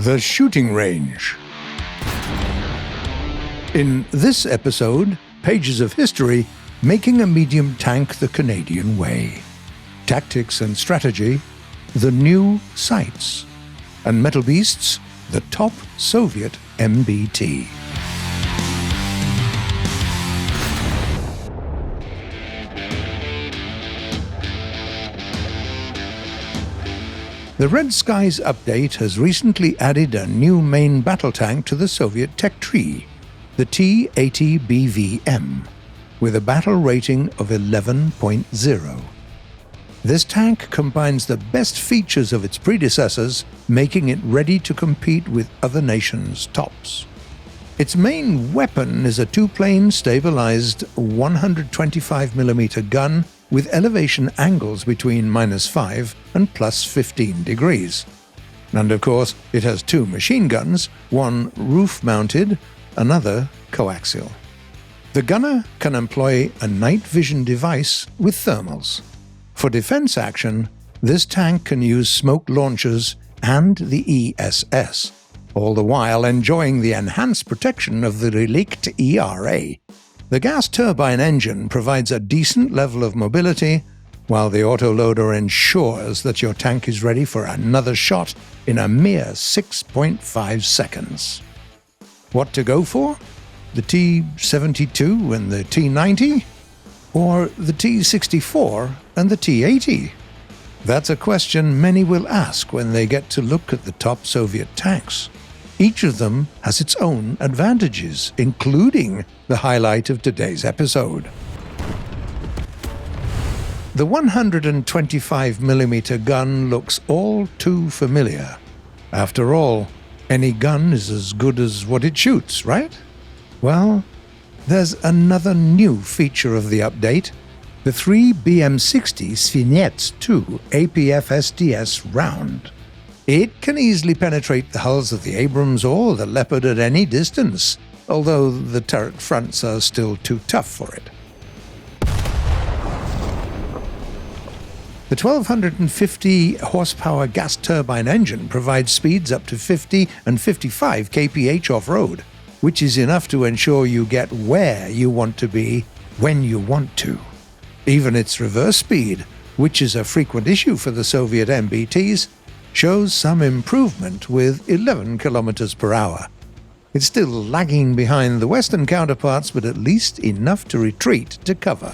The Shooting Range. In this episode, pages of history making a medium tank the Canadian way. Tactics and strategy, the new sights. And Metal Beasts, the top Soviet MBT. The Red Skies update has recently added a new main battle tank to the Soviet tech tree, the T-80BVM, with a battle rating of 11.0. This tank combines the best features of its predecessors, making it ready to compete with other nations' tops. Its main weapon is a two-plane stabilized 125mm gun with elevation angles between -5 and +15 degrees. And of course, it has two machine guns, one roof-mounted, another coaxial. The gunner can employ a night vision device with thermals. For defense action, this tank can use smoke launchers and the ESS, all the while enjoying the enhanced protection of the Relikt ERA. The gas turbine engine provides a decent level of mobility, while the autoloader ensures that your tank is ready for another shot in a mere 6.5 seconds. What to go for? The T-72 and the T-90? Or the T-64 and the T-80? That's a question many will ask when they get to look at the top Soviet tanks. Each of them has its own advantages, including the highlight of today's episode. The 125mm gun looks all too familiar. After all, any gun is as good as what it shoots, right? Well, there's another new feature of the update, the 3 BM60 Svinets 2 APF-SDS round. It can easily penetrate the hulls of the Abrams or the Leopard at any distance, although the turret fronts are still too tough for it. The 1250 horsepower gas turbine engine provides speeds up to 50 and 55 kph off-road, which is enough to ensure you get where you want to be when you want to. Even its reverse speed, which is a frequent issue for the Soviet MBTs, shows some improvement with 11 kilometers per hour. It's still lagging behind the Western counterparts, but at least enough to retreat to cover.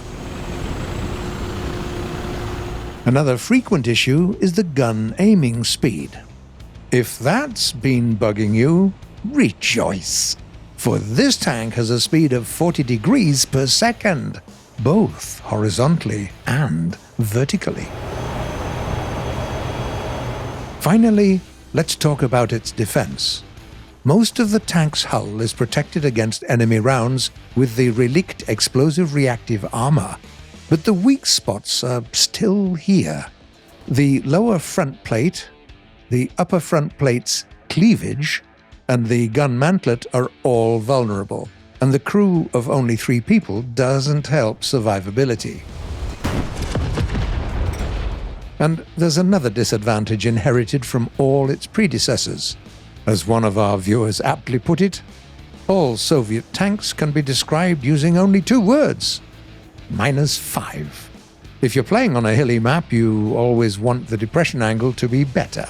Another frequent issue is the gun aiming speed. If that's been bugging you, rejoice! For this tank has a speed of 40 degrees per second, both horizontally and vertically. Finally, let's talk about its defense. Most of the tank's hull is protected against enemy rounds with the Relikt explosive reactive armor, but the weak spots are still here. The lower front plate, the upper front plate's cleavage, and the gun mantlet are all vulnerable, and the crew of only 3 people doesn't help survivability. And there's another disadvantage inherited from all its predecessors. As one of our viewers aptly put it, all Soviet tanks can be described using only 2 words: -5. If you're playing on a hilly map, you always want the depression angle to be better.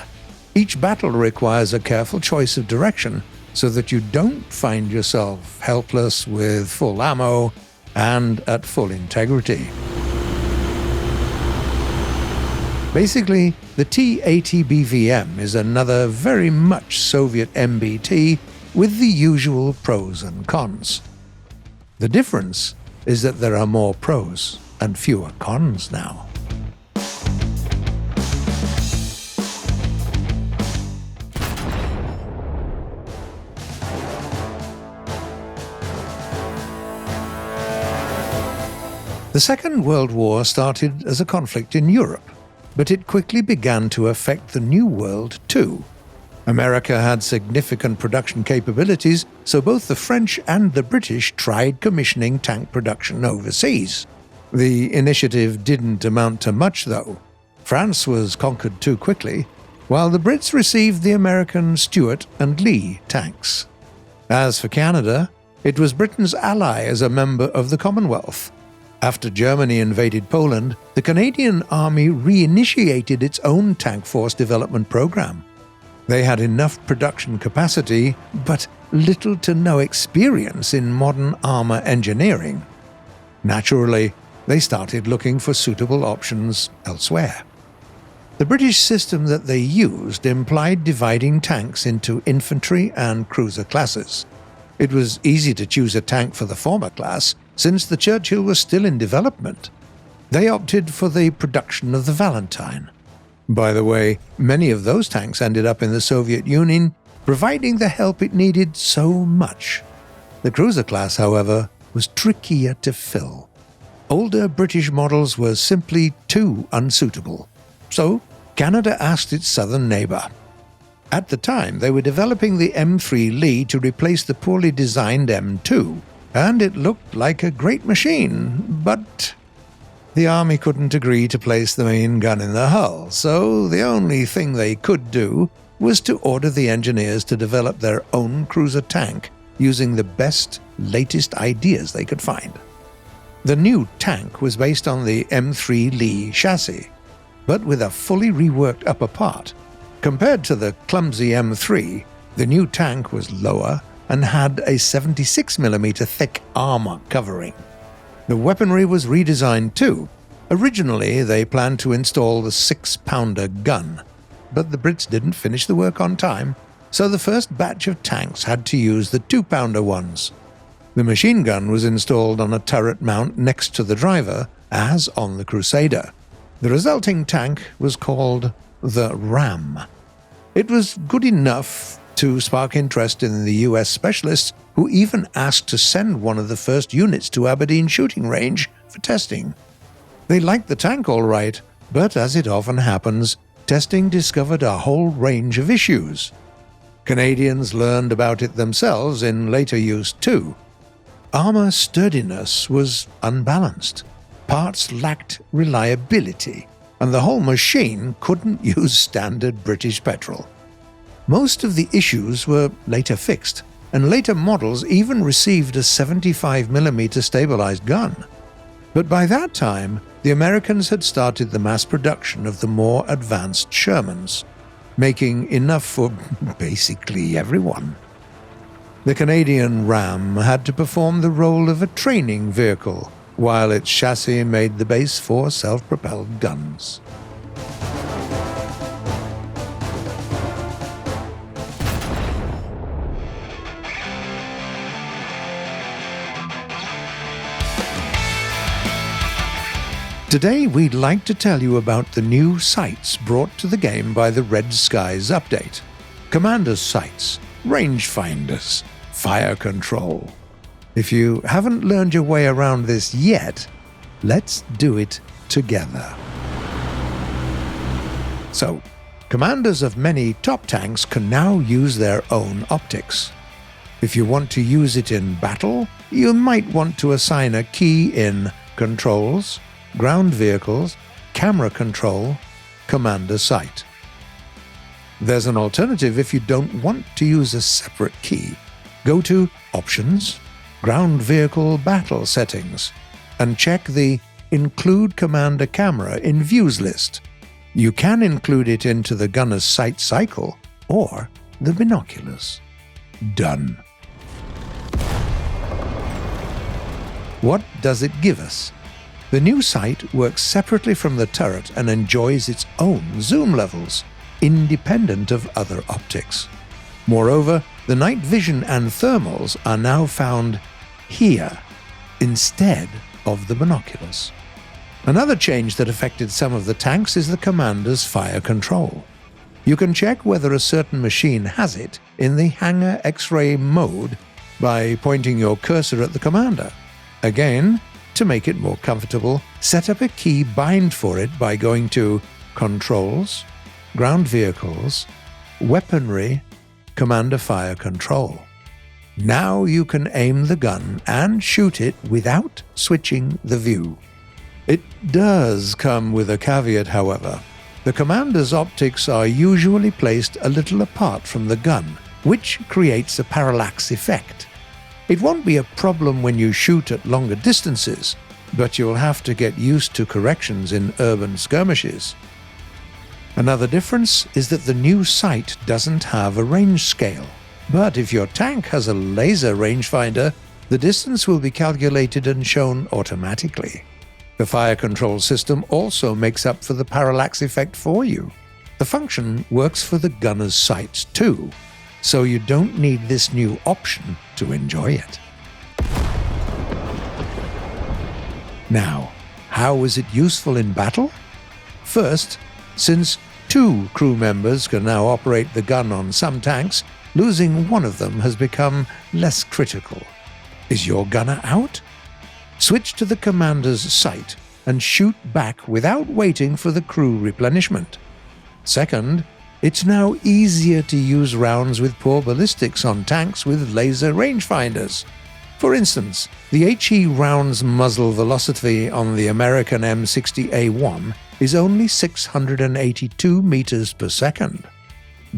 Each battle requires a careful choice of direction so that you don't find yourself helpless with full ammo and at full integrity. Basically, the T-80BVM is another very much Soviet MBT with the usual pros and cons. The difference is that there are more pros and fewer cons now. The Second World War started as a conflict in Europe, but it quickly began to affect the New World too. America had significant production capabilities, so both the French and the British tried commissioning tank production overseas. The initiative didn't amount to much, though. France was conquered too quickly, while the Brits received the American Stuart and Lee tanks. As for Canada, it was Britain's ally as a member of the Commonwealth. After Germany invaded Poland, the Canadian Army reinitiated its own tank force development program. They had enough production capacity, but little to no experience in modern armor engineering. Naturally, they started looking for suitable options elsewhere. The British system that they used implied dividing tanks into infantry and cruiser classes. It was easy to choose a tank for the former class, since the Churchill was still in development. They opted for the production of the Valentine. By the way, many of those tanks ended up in the Soviet Union, providing the help it needed so much. The cruiser class, however, was trickier to fill. Older British models were simply too unsuitable. So, Canada asked its southern neighbor. At the time, they were developing the M3 Lee to replace the poorly designed M2, and it looked like a great machine, but the Army couldn't agree to place the main gun in the hull, so the only thing they could do was to order the engineers to develop their own cruiser tank using the best, latest ideas they could find. The new tank was based on the M3 Lee chassis, but with a fully reworked upper part. Compared to the clumsy M3, the new tank was lower and had a 76mm thick armor covering. The weaponry was redesigned too. Originally, they planned to install the 6-pounder gun, but the Brits didn't finish the work on time, so the first batch of tanks had to use the 2-pounder ones. The machine gun was installed on a turret mount next to the driver, as on the Crusader. The resulting tank was called the Ram. It was good enough to spark interest in the US specialists, who even asked to send one of the first units to Aberdeen shooting range for testing. They liked the tank all right, but as it often happens, testing discovered a whole range of issues. Canadians learned about it themselves in later use too. Armor sturdiness was unbalanced, parts lacked reliability, and the whole machine couldn't use standard British petrol. Most of the issues were later fixed, and later models even received a 75mm stabilized gun. But by that time, the Americans had started the mass production of the more advanced Shermans, making enough for basically everyone. The Canadian Ram had to perform the role of a training vehicle, while its chassis made the base for self-propelled guns. Today we'd like to tell you about the new sights brought to the game by the Red Skies update. Commander's sights, rangefinders, fire control. If you haven't learned your way around this yet, let's do it together. So, commanders of many top tanks can now use their own optics. If you want to use it in battle, you might want to assign a key in Controls, Ground Vehicles, Camera Control, Commander Sight. There's an alternative if you don't want to use a separate key. Go to Options, Ground Vehicle Battle Settings, and check the Include Commander Camera in Views list. You can include it into the gunner's sight cycle or the binoculars. Done. What does it give us? The new sight works separately from the turret and enjoys its own zoom levels, independent of other optics. Moreover, the night vision and thermals are now found here, instead of the binoculars. Another change that affected some of the tanks is the commander's fire control. You can check whether a certain machine has it in the Hangar X-ray mode by pointing your cursor at the commander. Again, to make it more comfortable, set up a key bind for it by going to Controls, Ground Vehicles, Weaponry, Commander Fire Control. Now you can aim the gun and shoot it without switching the view. It does come with a caveat, however. The commander's optics are usually placed a little apart from the gun, which creates a parallax effect. It won't be a problem when you shoot at longer distances, but you'll have to get used to corrections in urban skirmishes. Another difference is that the new sight doesn't have a range scale, but if your tank has a laser rangefinder, the distance will be calculated and shown automatically. The fire control system also makes up for the parallax effect for you. The function works for the gunner's sights too, so you don't need this new option to enjoy it. Now, how is it useful in battle? First, since 2 crew members can now operate the gun on some tanks, losing one of them has become less critical. Is your gunner out? Switch to the commander's sight and shoot back without waiting for the crew replenishment. Second, it's now easier to use rounds with poor ballistics on tanks with laser rangefinders. For instance, the HE round's muzzle velocity on the American M60A1 is only 682 meters per second.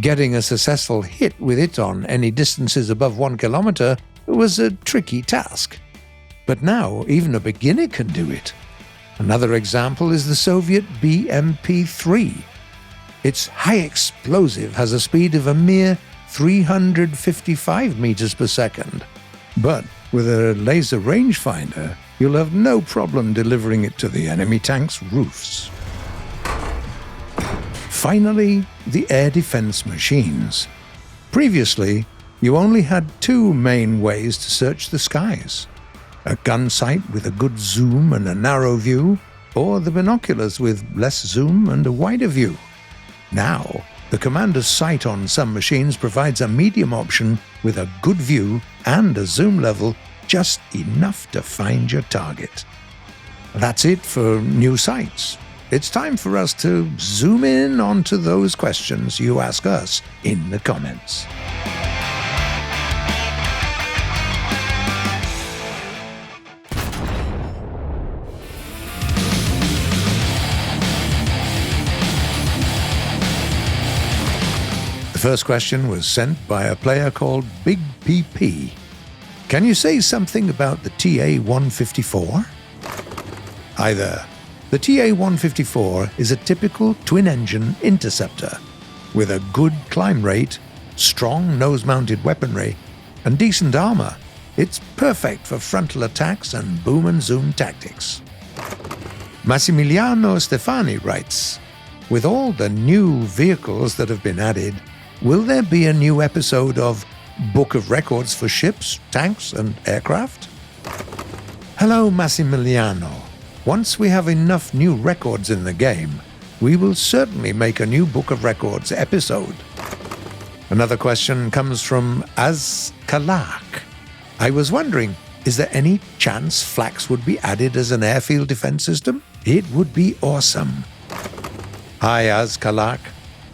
Getting a successful hit with it on any distances above 1 kilometer was a tricky task. But now even a beginner can do it. Another example is the Soviet BMP-3. Its high explosive has a speed of a mere 355 meters per second. But with a laser rangefinder, you'll have no problem delivering it to the enemy tank's roofs. Finally, the air defense machines. Previously, you only had 2 main ways to search the skies: a gun sight with a good zoom and a narrow view, or the binoculars with less zoom and a wider view. Now, the commander's sight on some machines provides a medium option with a good view and a zoom level just enough to find your target. That's it for new sights. It's time for us to zoom in onto those questions you ask us in the comments. The first question was sent by a player called Big PP. Can you say something about the TA-154? Hi there. The TA-154 is a typical twin-engine interceptor with a good climb rate, strong nose-mounted weaponry, and decent armor. It's perfect for frontal attacks and boom and zoom tactics. Massimiliano Stefani writes, with all the new vehicles that have been added, will there be a new episode of Book of Records for ships, tanks, and aircraft? Hello, Massimiliano. Once we have enough new records in the game, we will certainly make a new Book of Records episode. Another question comes from Azkalak. I was wondering, is there any chance Flax would be added as an airfield defense system? It would be awesome. Hi, Azkalak.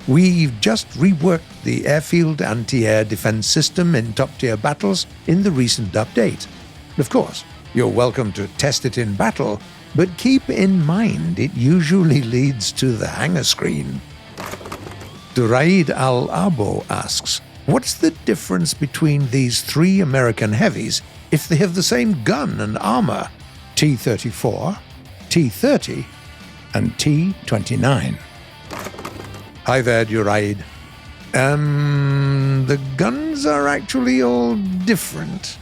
We've just reworked the airfield anti-air defense system in top-tier battles in the recent update. Of course, you're welcome to test it in battle, but keep in mind it usually leads to the hangar screen. Duraid Al-Abo asks, what's the difference between these 3 American heavies if they have the same gun and armor? T-34, T-30, and T-29. Hi there, Duraid. The guns are actually all different.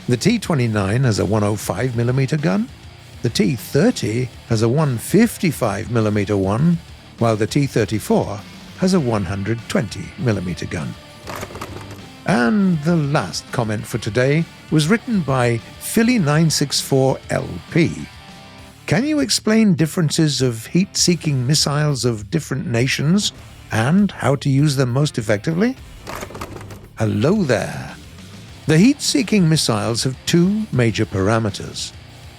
The T-29 has a 105mm gun, the T-30 has a 155mm one, while the T-34 has a 120mm gun. And the last comment for today was written by Philly964LP. Can you explain differences of heat-seeking missiles of different nations and how to use them most effectively? Hello there. The heat-seeking missiles have 2 major parameters: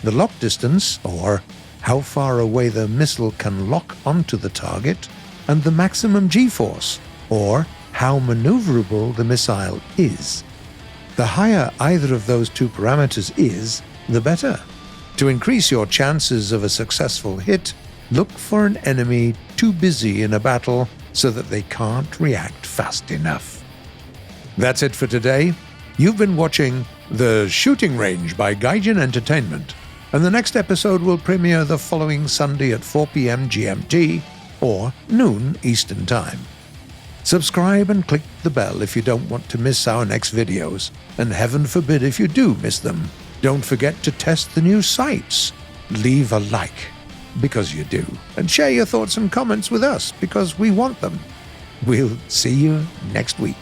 the lock distance, or how far away the missile can lock onto the target, and the maximum G-force, or how maneuverable the missile is. The higher either of those 2 parameters is, the better. To increase your chances of a successful hit, Look for an enemy too busy in a battle so that they can't react fast enough. That's it for today. You've been watching The Shooting Range by Gaijin Entertainment, and the next episode will premiere the following Sunday at 4 p.m. GMT or noon Eastern Time. Subscribe and click the bell if you don't want to miss our next videos, and heaven forbid if you do miss them, don't forget to test the new sites. Leave a like, because you do, and share your thoughts and comments with us, because we want them. We'll see you next week.